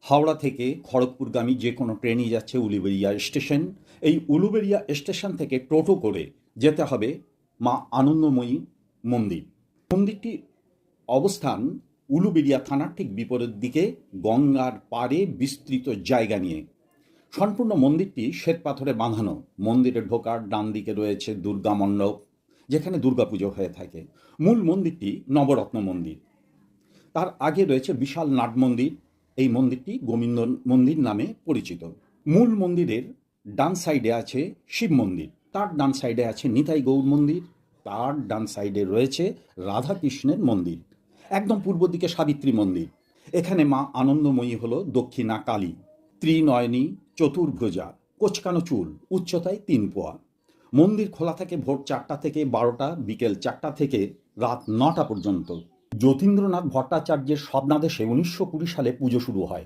হাওড়া থেকে খড়গপুরগামী যে কোনো ট্রেনই যাচ্ছে উলুবেড়িয়া স্টেশন। এই উলুবেড়িয়া স্টেশন থেকে টোটো করে যেতে হবে মা আনন্দময়ী মন্দির। মন্দিরটি অবস্থান উলুবেড়িয়া থানার ঠিক বিপরীত দিকে গঙ্গার পাড়ে বিস্তৃত জায়গা নিয়ে। সম্পূর্ণ মন্দিরটি শ্বেতপাথরে বাঁধানো। মন্দিরে ঢোকার ডান দিকে রয়েছে দুর্গা মণ্ডপ, যেখানে দুর্গাপুজো হয়ে থাকে। মূল মন্দিরটি নবরত্ন মন্দির। তার আগে রয়েছে বিশাল নাট মন্দির। এই মন্দিরটি গোবিন্দ মন্দির নামে পরিচিত। মূল মন্দিরের ডান সাইডে আছে শিব মন্দির, তার ডান সাইডে আছে নিতাই গৌর মন্দির, তার ডান সাইডে রয়েছে রাধাকৃষ্ণের মন্দির। একদম পূর্ব দিকে সাবিত্রী মন্দির। এখানে মা আনন্দময়ী হল দক্ষিণা কালী, ত্রিনয়নী, চতুর্ভুজা, কোচকানো চুল, উচ্চতায় 3 পোয়া। মন্দির খোলা থাকে ভোর 4টা থেকে 12টা, বিকেল 4টা থেকে রাত 9টা পর্যন্ত। যতীন্দ্রনাথ ভট্টাচার্যের স্বপ্নাদেশে 1920 সালে পুজো শুরু হয়।